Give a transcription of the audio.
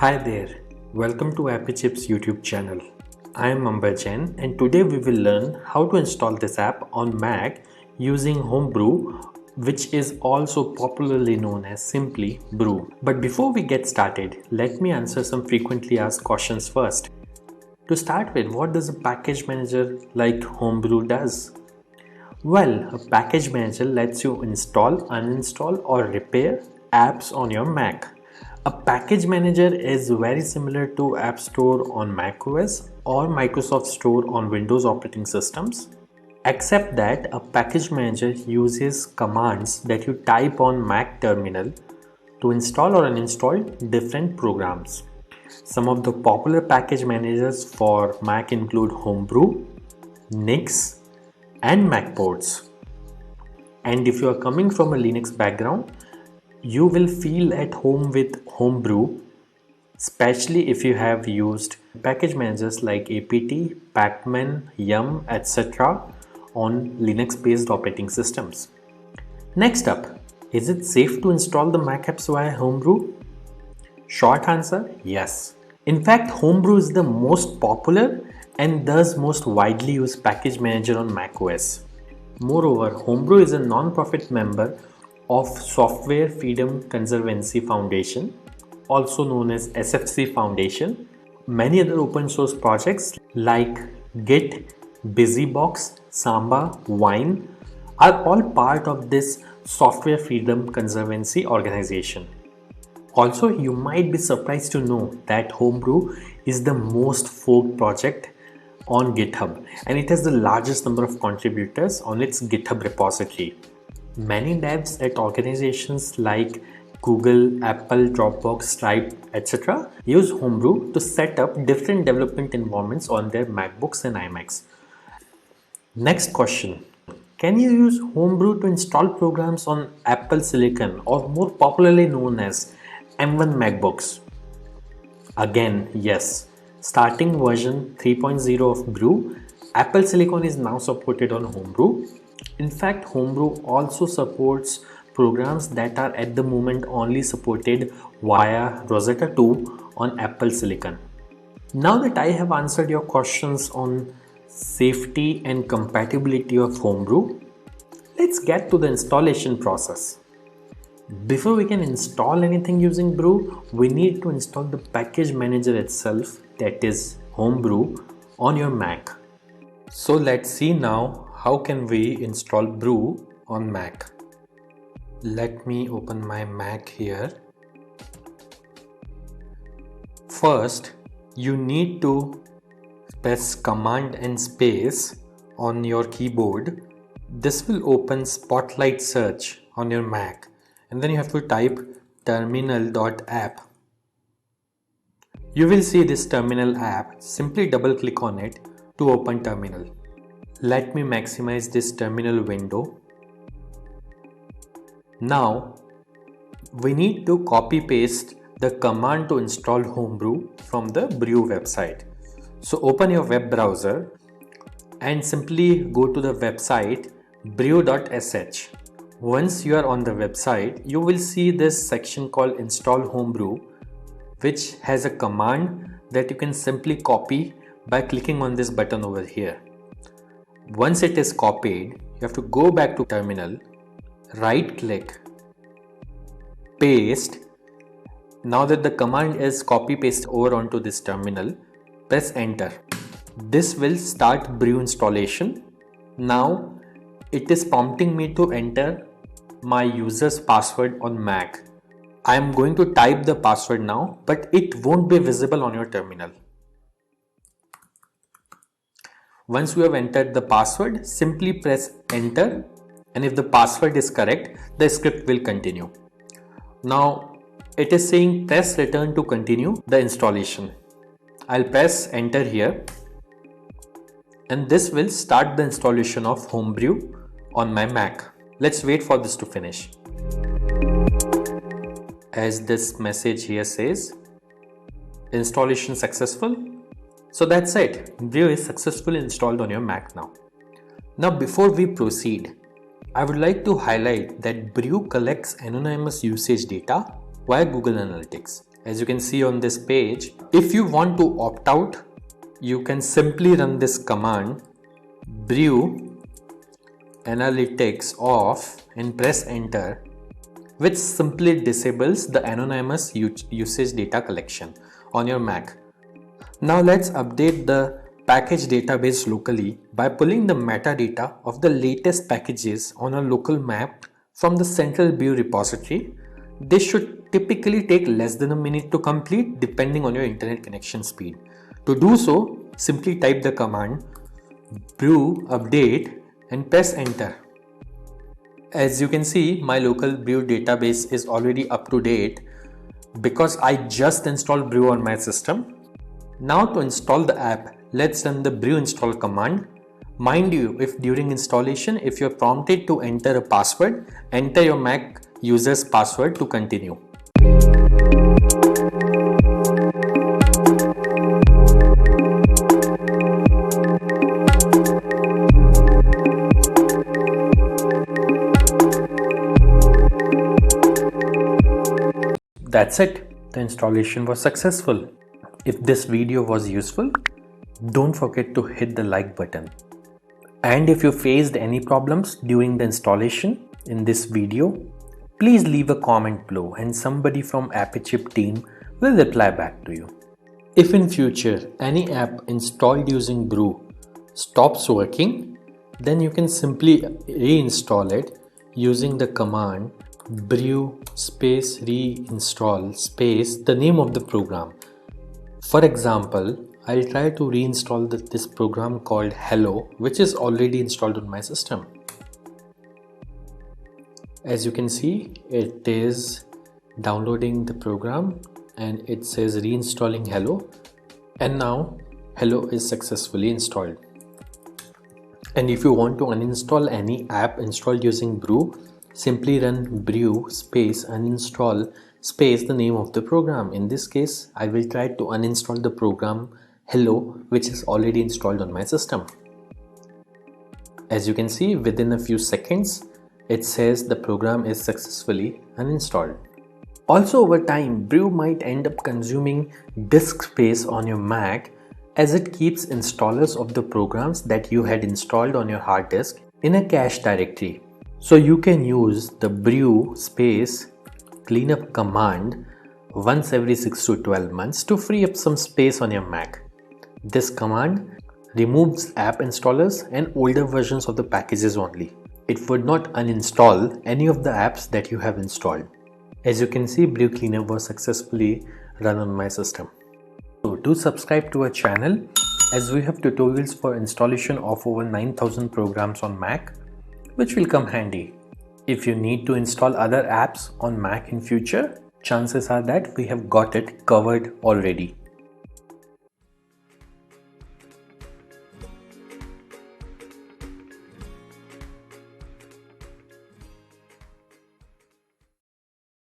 Hi there, welcome to Appy Chips YouTube channel. I am Ambajan and today we will learn how to install this app on Mac using Homebrew, which is also popularly known as simply Brew. But before we get started, let me answer some frequently asked questions first. To start with, what does a package manager like Homebrew does? Well, a package manager lets you install, uninstall or repair apps on your Mac. A package manager is very similar to App Store on macOS or Microsoft Store on Windows operating systems, except that a package manager uses commands that you type on Mac terminal to install or uninstall different programs. Some of the popular package managers for Mac include Homebrew, Nix, and Macports. And if you are coming from a Linux background, you will feel at home with Homebrew, especially if you have used package managers like apt, pacman, yum, etc. on Linux based operating systems. Next up, is it safe to install the Mac apps via Homebrew? Short answer, yes. In fact, Homebrew is the most popular and thus most widely used package manager on macOS. Moreover, Homebrew is a non-profit member of Software Freedom Conservancy Foundation, also known as SFC Foundation. Many other open source projects like Git, BusyBox, Samba, Wine are all part of this Software Freedom Conservancy organization. Also, you might be surprised to know that Homebrew is the most forked project on GitHub and it has the largest number of contributors on its GitHub repository. Many devs at organizations like Google, Apple, Dropbox, Stripe, etc. use Homebrew to set up different development environments on their MacBooks and iMacs. Next question. Can you use Homebrew to install programs on Apple Silicon or more popularly known as M1 MacBooks? Again, yes. Starting version 3.0 of Brew, Apple Silicon is now supported on Homebrew. In fact, Homebrew also supports programs that are at the moment only supported via Rosetta 2 on Apple Silicon. Now that I have answered your questions on safety and compatibility of Homebrew, let's get to the installation process. Before we can install anything using Brew, we need to install the package manager itself, that is Homebrew, on your Mac. So let's see now how can we install Brew on Mac. Let me open my Mac here. First, you need to press Command and space on your keyboard. This will open Spotlight Search on your Mac. And then you have to type terminal.app. You will see this terminal app. Simply double click on it to open terminal. Let me maximize this terminal window. Now we need to copy paste the command to install Homebrew from the Brew website. So open your web browser and simply go to the website brew.sh. Once you are on the website, you will see this section called Install Homebrew, which has a command that you can simply copy by clicking on this button over here. Once it is copied, you have to go back to terminal, right click, paste. Now that the command is copy paste over onto this terminal, press enter. This will start Brew installation. Now it is prompting me to enter my user's password on Mac. I am going to type the password now, but it won't be visible on your terminal. Once you have entered the password, simply press enter, and if the password is correct, the script will continue. Now it is saying press return to continue the installation. I'll press enter here, and this will start the installation of Homebrew on my Mac. Let's wait for this to finish. As this message here says, installation successful. So that's it. Brew is successfully installed on your Mac now. Now before we proceed, I would like to highlight that Brew collects anonymous usage data via Google Analytics. As you can see on this page, if you want to opt out, you can simply run this command brew analytics off and press enter, which simply disables the anonymous usage data collection on your Mac. Now let's update the package database locally by pulling the metadata of the latest packages on a local map from the central brew repository. This should typically take less than a minute to complete depending on your internet connection speed. To do so, simply type the command brew update and press enter. As you can see, my local brew database is already up to date because I just installed brew on my system. Now to install the app, let's run the brew install command. Mind you, if during installation, if you're prompted to enter a password, enter your Mac user's password to continue. That's it. The installation was successful. If this video was useful, don't forget to hit the like button. And if you faced any problems during the installation in this video, please leave a comment below and somebody from AppyChip team will reply back to you. If in future any app installed using brew stops working, then you can simply reinstall it using the command brew space reinstall space the name of the program. For example, I'll try to reinstall this program called Hello, which is already installed on my system. As you can see, it is downloading the program and it says reinstalling Hello, and now Hello is successfully installed. And if you want to uninstall any app installed using brew, simply run brew space uninstall space the name of the program. In this case, I will try to uninstall the program Hello, which is already installed on my system. As you can see, within a few seconds, it says the program is successfully uninstalled. Also, over time, brew might end up consuming disk space on your Mac as it keeps installers of the programs that you had installed on your hard disk in a cache directory. So you can use the brew space cleanup command once every 6 to 12 months to free up some space on your Mac. This command removes app installers and older versions of the packages only. It would not uninstall any of the apps that you have installed. As you can see, brew cleanup was successfully run on my system. So do subscribe to our channel as we have tutorials for installation of over 9,000 programs on Mac, which will come handy. If you need to install other apps on Mac in future, chances are that we have got it covered already.